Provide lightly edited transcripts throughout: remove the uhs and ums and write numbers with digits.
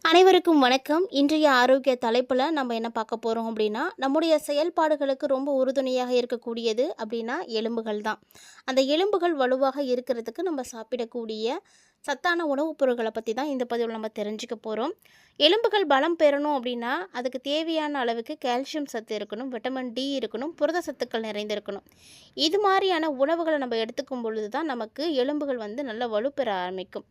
அனைவருக்கும் வணக்கம். இன்றைய ஆரோக்கிய தலைப்பில் நம்ம என்ன பார்க்க போகிறோம் அப்படின்னா, நம்முடைய செயல்பாடுகளுக்கு ரொம்ப உறுதுணையாக இருக்கக்கூடியது அப்படின்னா எலும்புகள் தான். அந்த எலும்புகள் வலுவாக இருக்கிறதுக்கு நம்ம சாப்பிடக்கூடிய சத்தான உணவுப் பொருட்களை பற்றி தான் இந்த பதிவில் நம்ம தெரிஞ்சுக்க போகிறோம். எலும்புகள் பலம் பெறணும் அப்படின்னா அதுக்கு தேவையான அளவுக்கு கால்சியம் சத்து இருக்கணும், விட்டமின் டி இருக்கணும், புரத சத்துக்கள் நிறைந்திருக்கணும். இது மாதிரியான உணவுகளை நம்ம எடுத்துக்கும் பொழுது தான் நமக்கு எலும்புகள் நல்ல வலுப்பெற ஆரம்பிக்கும்.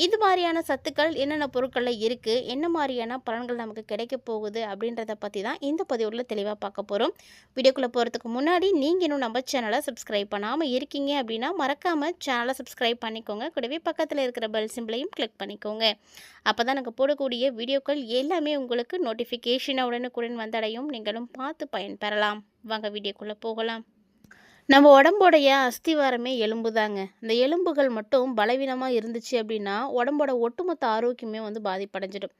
இது மாதிரியான சத்துக்கள் என்னென்ன பொருட்களில் இருக்குது, என்ன மாதிரியான பலன்கள் நமக்கு கிடைக்க போகுது அப்படின்றத பற்றி தான் இந்த பதிவில் தெளிவாக பார்க்க போகிறோம். வீடியோக்குள்ளே போகிறதுக்கு முன்னாடி நீங்கள் இன்னும் நம்ம சேனலை சப்ஸ்கிரைப் பண்ணாமல் இருக்கீங்க அப்படின்னா மறக்காமல் சேனலை சப்ஸ்கிரைப் பண்ணிக்கோங்க. கூடவே பக்கத்தில் இருக்கிற பெல் சிம்பிளையும் கிளிக் பண்ணிக்கோங்க. அப்போ தான் நாங்கள் போடக்கூடிய வீடியோக்கள் எல்லாமே உங்களுக்கு நோட்டிஃபிகேஷன் உடனுக்குடன் வந்தடையும். நீங்களும் பார்த்து பயன்பெறலாம். வாங்க வீடியோக்குள்ளே போகலாம். நம்ம உடம்போடைய அஸ்திவாரமே எலும்பு தாங்க. இந்த எலும்புகள் மட்டும் பலவீனமாக இருந்துச்சு அப்படின்னா உடம்போட ஒட்டுமொத்த ஆரோக்கியமே பாதிப்படைஞ்சிடும்.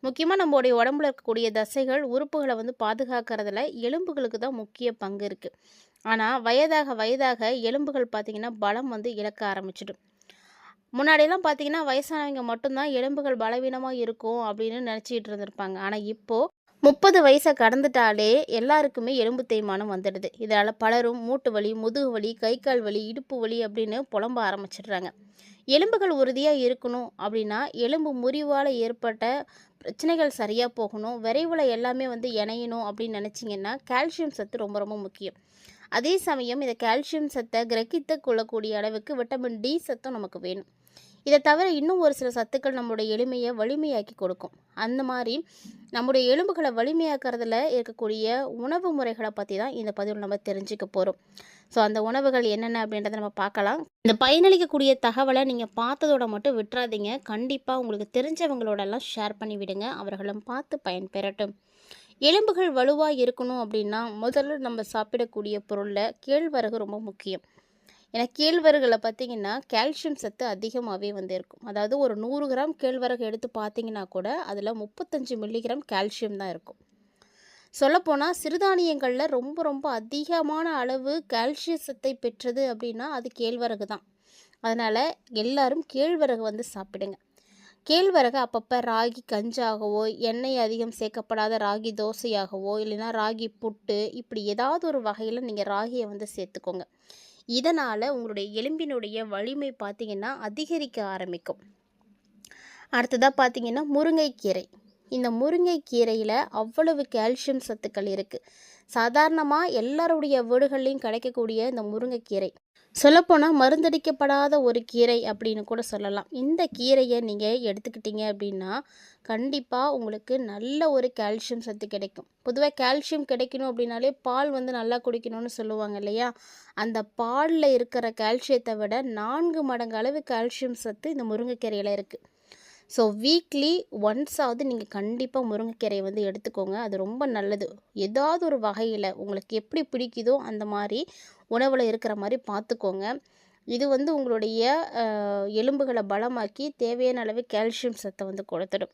முக்கியமாக நம்மளுடைய உடம்புல இருக்கக்கூடிய தசைகள் உறுப்புகளை பாதுகாக்கிறதுல எலும்புகளுக்கு தான் முக்கிய பங்கு இருக்குது. ஆனால் வயதாக வயதாக எலும்புகள் பார்த்திங்கன்னா பலம் இழக்க ஆரம்பிச்சிடும். முன்னாடியெல்லாம் பார்த்திங்கன்னா வயசானவங்க மட்டும்தான் எலும்புகள் பலவீனமாக இருக்கும் அப்படின்னு நினச்சிக்கிட்டு இருந்திருப்பாங்க. ஆனால் இப்போது 30 வயசை கடந்துட்டாலே எல்லாருக்குமே எலும்பு தேய்மானம் வந்துடுது. இதால் பலரும் மூட்டு வலி, முதுகு வலி, கை கால் வலி, இடுப்பு வலி அப்படின்னு புலம்ப ஆரம்பிச்சிடுறாங்க. எலும்புகள் உறுதியாக இருக்கணும் அப்படின்னா எலும்பு முறிவால் ஏற்பட்ட பிரச்சனைகள் சரியாக போகணும், விரைவில் எல்லாமே இணையணும் அப்படின்னு நினச்சிங்கன்னா கால்சியம் சத்து ரொம்ப ரொம்ப முக்கியம். அதே சமயம் இந்த கால்சியம் சத்தை கிரகித்து கொள்ளக்கூடிய அளவுக்கு விட்டமின் டி சத்தும் நமக்கு வேணும். இதை தவிர இன்னும் ஒரு சில சத்துக்கள் நம்மளுடைய எளிமையை வலிமையாக்கி கொடுக்கும். அந்த மாதிரி நம்முடைய எலும்புகளை வலிமையாக்குறதுல இருக்கக்கூடிய உணவு முறைகளை பற்றி தான் இந்த பதிவில் நம்ம தெரிஞ்சுக்க போகிறோம். ஸோ அந்த உணவுகள் என்னென்ன அப்படின்றத நம்ம பார்க்கலாம். இந்த பயனளிக்கக்கூடிய தகவலை நீங்கள் பார்த்ததோட மட்டும் விட்டுறாதீங்க. கண்டிப்பாக உங்களுக்கு தெரிஞ்சவங்களோடலாம் ஷேர் பண்ணி விடுங்க. அவர்களும் பார்த்து பயன்பெறட்டும். எலும்புகள் வலுவாக இருக்கணும் அப்படின்னா முதல்ல நம்ம சாப்பிடக்கூடிய பொருளில் கேழ்வரகு ரொம்ப முக்கியம். ஏன்னா கேழ்வரகுல பார்த்திங்கன்னா கால்சியம் சத்து அதிகமாகவே இருக்கும். அதாவது ஒரு 100 கிராம் கேழ்வரகு எடுத்து பார்த்திங்கன்னா கூட அதில் 35 மில்லிகிராம் கால்சியம் தான் இருக்கும். சொல்லப்போனால் சிறுதானியங்களில் ரொம்ப ரொம்ப அதிகமான அளவு கால்சியம் சத்தை பெற்றது அப்படின்னா அது கேழ்வரகு தான். அதனால் எல்லாரும் கேழ்வரகு சாப்பிடுங்க. கேழ்வரகு அப்பப்போ ராகி கஞ்சாகவோ, எண்ணெய் அதிகம் சேர்க்கப்படாத ராகி தோசையாகவோ, இல்லைன்னா ராகி புட்டு, இப்படி ஏதாவது ஒரு வகையில் நீங்கள் ராகியை சேர்த்துக்கோங்க. இதனால் உங்களுடைய எலும்பினுடைய வலிமை பார்த்திங்கன்னா அதிகரிக்க ஆரம்பிக்கும். அடுத்ததாக பார்த்திங்கன்னா முருங்கைக்கீரை. இந்த முருங்கைக்கீரையில் அவ்வளவு கால்சியம் சத்துக்கள் இருக்குது. சாதாரணமாக எல்லாருடைய வீடுகள்லையும் கிடைக்கக்கூடிய இந்த முருங்கைக்கீரை சொல்லப்போனால் மருந்தடிக்கப்படாத ஒரு கீரை அப்படின்னு கூட சொல்லலாம். இந்த கீரையை நீங்கள் எடுத்துக்கிட்டீங்க அப்படின்னா கண்டிப்பாக உங்களுக்கு நல்ல ஒரு கால்சியம் சத்து கிடைக்கும். பொதுவாக கால்சியம் கிடைக்கணும் அப்படின்னாலே பால் நல்லா குடிக்கணும்னு சொல்லுவாங்க இல்லையா? அந்த பாலில் இருக்கிற கால்சியத்தை விட 4 மடங்கு அளவு கால்சியம் சத்து இந்த முருங்கைக்கீரையில் இருக்குது. ஸோ வீக்லி ஒன்ஸாவது நீங்கள் கண்டிப்பாக முருங்கைக்கீரையை எடுத்துக்கோங்க. அது ரொம்ப நல்லது. ஏதாவது ஒரு வகையில் உங்களுக்கு எப்படி பிடிக்குதோ அந்த மாதிரி உணவில் இருக்கிற மாதிரி பார்த்துக்கோங்க. இது உங்களுடைய எலும்புகளை பலமாக்கி தேவையான அளவு கால்சியம் சத்தை கொடுத்துடும்.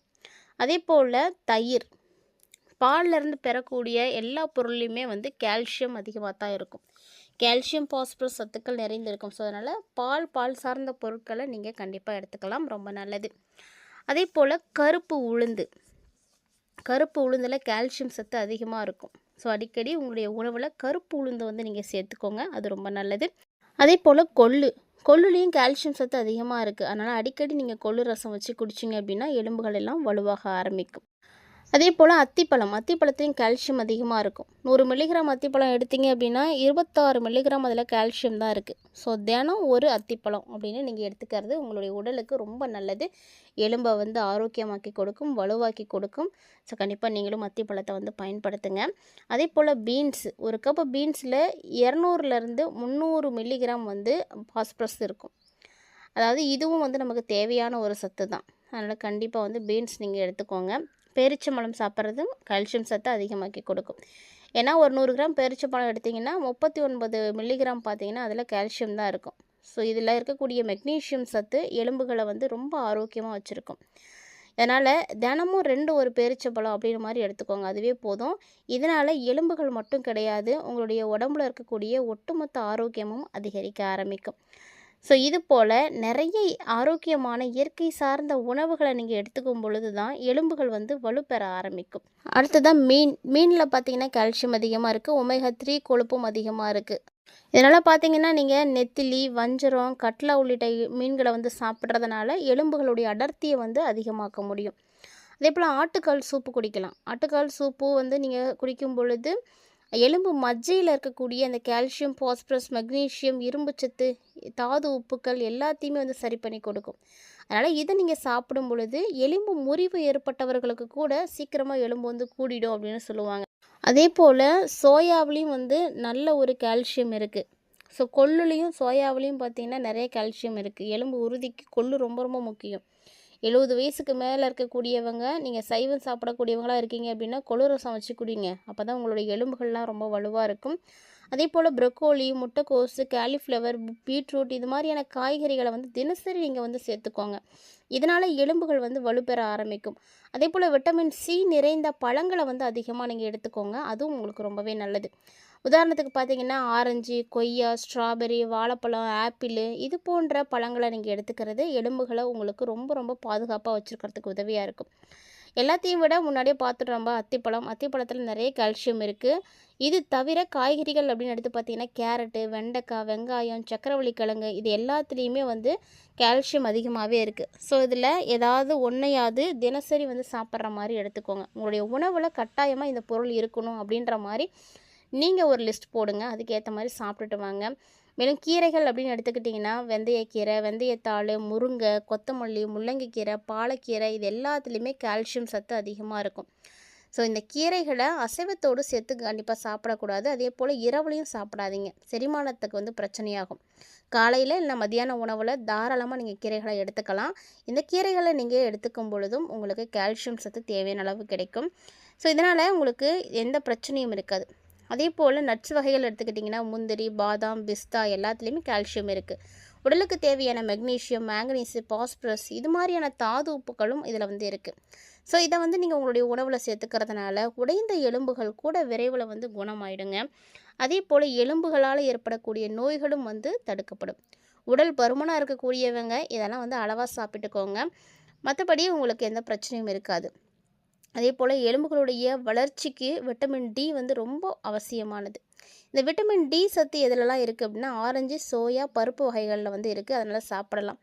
அதே போல் தயிர், பால்லேருந்து பெறக்கூடிய எல்லா பொருள்லையுமே கால்சியம் அதிகமாக தான் இருக்கும். கால்சியம் பாஸ்பரஸ் சத்துக்கள் நிறைந்திருக்கும். ஸோ அதனால் பால் சார்ந்த பொருட்களை நீங்கள் கண்டிப்பாக எடுத்துக்கலாம். ரொம்ப நல்லது. அதே போல் கருப்பு உளுந்தில் கால்சியம் சத்து அதிகமாக இருக்கும். ஸோ அடிக்கடி உங்களுடைய உணவில் கருப்பு உளுந்தை நீங்கள் சேர்த்துக்கோங்க. அது ரொம்ப நல்லது. அதே போல் கொள்ளுலேயும் கால்சியம் சத்து அதிகமாக இருக்குது. அதனால் அடிக்கடி நீங்கள் கொள்ளு ரசம் வச்சு குடிச்சிங்க அப்படின்னா எலும்புகள் எல்லாம் வலுவாக ஆரம்பிக்கும். அதே போல் அத்திப்பழத்தையும் கால்சியம் அதிகமாக இருக்கும். 100 மில்லிகிராம் அத்திப்பழம் எடுத்தீங்க அப்படின்னா 26 மில்லிகிராம் அதில் கால்சியம் தான் இருக்குது. ஸோ தினம் ஒரு அத்திப்பழம் அப்படின்னு நீங்கள் எடுத்துக்கிறது உங்களுடைய உடலுக்கு ரொம்ப நல்லது. எலும்பை ஆரோக்கியமாக்கி கொடுக்கும், வலுவாக்கி கொடுக்கும். ஸோ கண்டிப்பாக நீங்களும் அத்திப்பழத்தை பயன்படுத்துங்க. அதே போல் பீன்ஸ், ஒரு கப்பு பீன்ஸில் 200லேருந்து 300 மில்லிகிராம் பாஸ்பரஸ் இருக்கும். அதாவது இதுவும் நமக்கு தேவையான ஒரு சத்து தான். அதனால் கண்டிப்பாக பீன்ஸ் நீங்கள் எடுத்துக்கோங்க. பேரிச்சம்பழம் சாப்பிட்றதும் கால்சியம் சத்தை அதிகமாக்கி கொடுக்கும். ஏன்னா ஒரு 100 கிராம் பேரிச்சம்பழம் எடுத்திங்கன்னா 39 மில்லிகிராம் பார்த்திங்கன்னா அதில் கால்சியம் தான் இருக்கும். ஸோ இதில் இருக்கக்கூடிய மெக்னீஷியம் சத்து எலும்புகளை ரொம்ப ஆரோக்கியமாக வச்சுருக்கும். அதனால் தினமும் 2 ஒரு பேரிச்சம்பழம் அப்படின்ற மாதிரி எடுத்துக்கோங்க. அதுவே போதும். இதனால் எலும்புகள் மட்டும் கிடையாது, உங்களுடைய உடம்புல இருக்கக்கூடிய ஒட்டுமொத்த ஆரோக்கியமும் அதிகரிக்க ஆரம்பிக்கும். ஸோ இது போல் நிறைய ஆரோக்கியமான இயற்கை சார்ந்த உணவுகளை நீங்கள் எடுத்துக்கும் பொழுது தான் எலும்புகள் வந்து வலுப்பெற ஆரம்பிக்கும். அடுத்ததான் மீனில் பார்த்தீங்கன்னா கால்சியம் அதிகமாக இருக்குது, ஒமேகா 3 கொழுப்பும் அதிகமாக இருக்குது. இதனால் பார்த்தீங்கன்னா நீங்கள் நெத்திலி, வஞ்சரம், கட்லா உள்ளிட்ட மீன்களை வந்து சாப்பிட்றதுனால எலும்புகளுடைய அடர்த்தியை வந்து அதிகமாக்க முடியும். அதே போல் ஆட்டுக்கால் சூப்பு குடிக்கலாம். ஆட்டுக்கால் சூப்பு வந்து நீங்கள் குடிக்கும் பொழுது எலும்பு மஜ்ஜையில் இருக்கக்கூடிய அந்த கால்சியம், பாஸ்பரஸ், மெக்னீசியம், இரும்புச்சத்து, தாது உப்புக்கள் எல்லாத்தையுமே வந்து சரி பண்ணி கொடுக்கும். அதனால் இதை நீங்கள் சாப்பிடும் பொழுது எலும்பு முறிவு ஏற்பட்டவர்களுக்கு கூட சீக்கிரமாக எலும்பு வந்து கூடிடும் அப்படின்னு சொல்லுவாங்க. அதே போல் சோயாவிலையும் வந்து நல்ல ஒரு கால்சியம் இருக்குது. ஸோ கொள்ளுலேயும் சோயாவிலையும் பார்த்திங்கன்னா நிறைய கால்சியம் இருக்குது. எலும்பு உறுதிக்கு கொள்ளு ரொம்ப ரொம்ப முக்கியம். 70 வயசுக்கு மேலே இருக்கக்கூடியவங்க, நீங்கள் சைவம் சாப்பிடக்கூடியவங்களாக இருக்கீங்க அப்படின்னா கொள்ளு ரசம் வச்சு குடிங்க. அப்போ தான் உங்களுடைய எலும்புகள்லாம் ரொம்ப வலுவாக இருக்கும். அதே போல் ப்ரொக்கோலி, முட்டைக்கோஸு, காலிஃப்ளவர், பீட்ரூட் இது மாதிரியான காய்கறிகளை வந்து தினசரி நீங்கள் வந்து சேர்த்துக்கோங்க. இதனால் எலும்புகள் வந்து வலுப்பெற ஆரம்பிக்கும். அதே போல் விட்டமின் சி நிறைந்த பழங்களை வந்து அதிகமாக நீங்கள் எடுத்துக்கோங்க. அதுவும் உங்களுக்கு ரொம்பவே நல்லது. உதாரணத்துக்கு பார்த்தீங்கன்னா ஆரஞ்சு, கொய்யா, ஸ்ட்ராபெரி, வாழைப்பழம், ஆப்பிள் இது போன்ற பழங்களை நீங்கள் எடுத்துக்கிறது எலும்புகளை உங்களுக்கு ரொம்ப ரொம்ப பாதுகாப்பாக வச்சுருக்கிறதுக்கு உதவியாக இருக்கும். எல்லாத்தையும் விட முன்னாடியே பார்த்துட்டோம் அத்திப்பழத்தில் நிறைய கால்சியம் இருக்குது. இது தவிர காய்கறிகள் அப்படின்னு எடுத்து பார்த்தீங்கன்னா கேரட்டு, வெண்டைக்காய், வெங்காயம், சக்கரவள்ளி கிழங்கு இது எல்லாத்துலேயுமே வந்து கால்சியம் அதிகமாகவே இருக்குது. ஸோ இதில் ஏதாவது ஒன்றையாவது தினசரி வந்து சாப்பிட்ற மாதிரி எடுத்துக்கோங்க. உங்களுடைய உணவில் கட்டாயமாக இந்த பொருள் இருக்கணும் அப்படின்ற மாதிரி நீங்கள் ஒரு லிஸ்ட் போடுங்க. அதுக்கேற்ற மாதிரி சாப்பிட்டுட்டு வாங்க. மேலும் கீரைகள் அப்படின்னு எடுத்துக்கிட்டிங்கன்னா வெந்தயக்கீரை, வெந்தயத்தாள், முருங்கை, கொத்தமல்லி, முள்ளங்கிக்கீரை, பாலக்கீரை இது எல்லாத்துலேயுமே கால்சியம் சத்து அதிகமாக இருக்கும். ஸோ இந்த கீரைகளை அசைவத்தோடு சேர்த்து கண்டிப்பாக சாப்பிடக்கூடாது. அதே போல் இரவுலையும் சாப்பிடாதீங்க. செரிமானத்துக்கு வந்து பிரச்சனையாகும். காலையில் இல்லை மத்தியான உணவில் தாராளமாக நீங்கள் கீரைகளை எடுத்துக்கலாம். இந்த கீரைகளை நீங்கள் எடுத்துக்கும் பொழுதும் உங்களுக்கு கால்சியம் சத்து தேவையான அளவு கிடைக்கும். ஸோ இதனால் உங்களுக்கு எந்த பிரச்சனையும் இருக்காது. அதே போல் நட்ஸ் வகைகள் எடுத்துக்கிட்டிங்கன்னா முந்திரி, பாதாம், பிஸ்தா எல்லாத்துலேயுமே கால்சியம் இருக்குது. உடலுக்கு தேவையான மெக்னீஷியம், மேங்கனீஸு, பாஸ்பரஸ் இது மாதிரியான தாது உப்புகளும் இதில் வந்து இருக்குது. ஸோ இதை வந்து நீங்கள் உங்களுடைய உணவில் சேர்த்துக்கிறதுனால உடைந்த எலும்புகள் கூட விரைவில் வந்து குணமாயிடுங்க. அதே போல் எலும்புகளால் ஏற்படக்கூடிய நோய்களும் வந்து தடுக்கப்படும். உடல் பருமனாக இருக்கக்கூடியவங்க இதெல்லாம் வந்து அளவாக சாப்பிட்டுக்கோங்க. மற்றபடி உங்களுக்கு எந்த பிரச்சனையும் இருக்காது. அதே போல் எலும்புகளுடைய வளர்ச்சிக்கு விட்டமின் டி வந்து ரொம்ப அவசியமானது. இந்த விட்டமின் டி சத்து எதுலலாம் இருக்குது அப்படின்னா ஆரஞ்சு, சோயா, பருப்பு வகைகளில் வந்து இருக்குது. அதனால் சாப்பிடலாம்.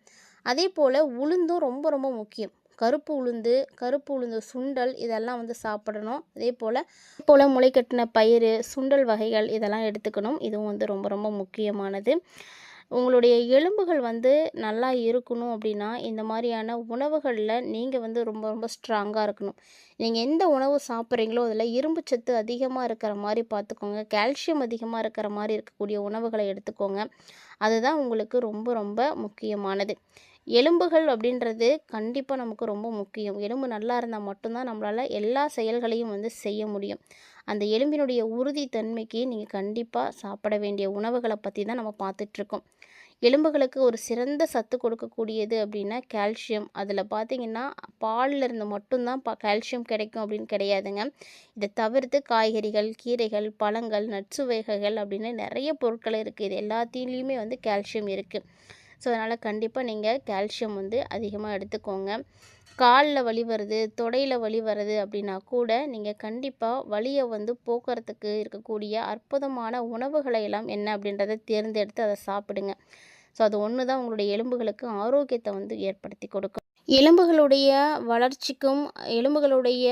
அதே போல் உளுந்தும் ரொம்ப ரொம்ப முக்கியம். கருப்பு உளுந்து சுண்டல் இதெல்லாம் வந்து சாப்பிடணும். அதே போல் முளைக்கட்டின பயிறு, சுண்டல் வகைகள் இதெல்லாம் எடுத்துக்கணும். இதுவும் வந்து ரொம்ப ரொம்ப முக்கியமானது. உங்களுடைய எலும்புகள் வந்து நல்லா இருக்கணும் அப்படின்னா இந்த மாதிரியான உணவுகளில் நீங்கள் வந்து ரொம்ப ரொம்ப ஸ்ட்ராங்காக இருக்கணும். நீங்கள் எந்த உணவு சாப்பிட்றீங்களோ அதில் இரும்பு சத்து அதிகமாக இருக்கிற மாதிரி பார்த்துக்கோங்க. கால்சியம் அதிகமாக இருக்கிற மாதிரி இருக்கக்கூடிய உணவுகளை எடுத்துக்கோங்க. அதுதான் உங்களுக்கு ரொம்ப ரொம்ப முக்கியமானது. எலும்புகள் அப்படின்றது கண்டிப்பாக நமக்கு ரொம்ப முக்கியம். எலும்பு நல்லா இருந்தால் மட்டும்தான் நம்மளால் எல்லா செயல்களையும் வந்து செய்ய முடியும். அந்த எலும்பினுடைய உறுதித்தன்மைக்கு நீங்கள் கண்டிப்பாக சாப்பிட வேண்டிய உணவுகளை பற்றி தான் நம்ம பார்த்துட்ருக்கோம். எலும்புகளுக்கு ஒரு சிறந்த சத்து கொடுக்கக்கூடியது அப்படின்னா கால்சியம். அதில் பார்த்திங்கன்னா பாலில் இருந்து மட்டும்தான் கால்சியம் கிடைக்கும் அப்படின்னு கிடையாதுங்க. இதை தவிர்த்து காய்கறிகள், கீரைகள், பழங்கள், நட்சு வகைகள் அப்படின்னு நிறைய பொருட்கள் இருக்குது. இது எல்லாத்துலேயுமே வந்து கால்சியம் இருக்குது. ஸோ அதனால் கண்டிப்பாக நீங்கள் கால்சியம் வந்து அதிகமாக எடுத்துக்கோங்க. காலில் வலி வருது, தொடையில் வலி வருது அப்படின்னா கூட நீங்கள் கண்டிப்பாக வலியை வந்து போக்குறதுக்கு இருக்கக்கூடிய அற்புதமான உணவுகளை எல்லாம் என்ன அப்படின்றத தேர்ந்தெடுத்து அதை சாப்பிடுங்க. ஸோ அது ஒன்று தான் உங்களுடைய எலும்புகளுக்கு ஆரோக்கியத்தை வந்து ஏற்படுத்தி கொடுக்கும். எலும்புகளுடைய வளர்ச்சிக்கும் எலும்புகளுடைய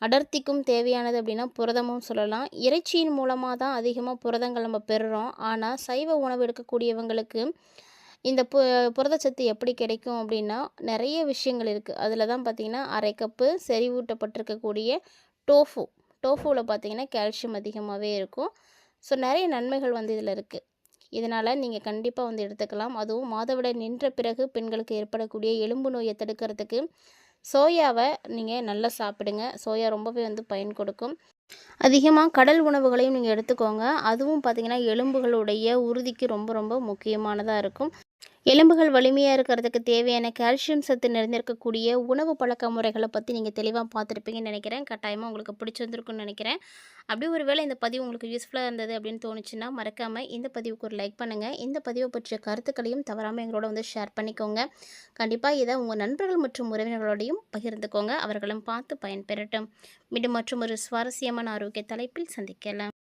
அடர்த்திக்கும் தேவையானது அப்படின்னா புரதமும் சொல்லலாம். இறைச்சியின் மூலமாக தான் அதிகமாக புரதங்கள் நம்ம பெறுறோம். ஆனால் சைவ உணவு எடுக்கக்கூடியவங்களுக்கு இந்த புரதச்சத்து எப்படி கிடைக்கும் அப்படின்னா நிறைய விஷயங்கள் இருக்குது. அதில் தான் பார்த்திங்கன்னா அரை கப்பு செறிவூட்டப்பட்டிருக்கக்கூடிய டோஃபுவில் பார்த்திங்கன்னா கால்சியம் அதிகமாகவே இருக்கும். ஸோ நிறைய நன்மைகள் வந்து இதில் இருக்குது. இதனால் நீங்கள் கண்டிப்பாக வந்து எடுத்துக்கலாம். அதுவும் மாதவிடாய் நின்ற பிறகு பெண்களுக்கு ஏற்படக்கூடிய எலும்பு நோயை தடுக்கிறதுக்கு சோயாவை நீங்கள் நல்லா சாப்பிடுங்க. சோயா ரொம்பவே வந்து பயன் கொடுக்கும். அதிகமாக கடல் உணவுகளையும் நீங்கள் எடுத்துக்கோங்க. அதுவும் பார்த்திங்கன்னா எலும்புகளுடைய உறுதிக்கு ரொம்ப ரொம்ப முக்கியமானதாக இருக்கும். எலும்புகள் வலிமையாக இருக்கிறதுக்கு தேவையான கால்சியம் சத்து நிறைந்திருக்கக்கூடிய உணவு பழக்க முறைகளை பற்றி நீங்கள் தெளிவாக பார்த்துருப்பீங்கன்னு நினைக்கிறேன். கட்டாயமாக உங்களுக்கு பிடிச்சிருந்துருக்குன்னு நினைக்கிறேன். அப்படி ஒரு வேளை இந்த பதிவு உங்களுக்கு யூஸ்ஃபுல்லாக இருந்தது அப்படின்னு தோணுச்சுன்னா மறக்காமல் இந்த பதிவுக்கு ஒரு லைக் பண்ணுங்கள். இந்த பதிவை பற்றிய கருத்துக்களையும் தவறாமல் எங்களோட வந்து ஷேர் பண்ணிக்கோங்க. கண்டிப்பாக இதை உங்கள் நண்பர்கள் மற்றும் உறவினர்களோடையும் பகிர்ந்துக்கோங்க. அவர்களும் பார்த்து பயன்பெறட்டும். மீண்டும் மற்றும் ஒரு சுவாரஸ்யமான ஆரோக்கிய தலைப்பில் சந்திக்கலாம்.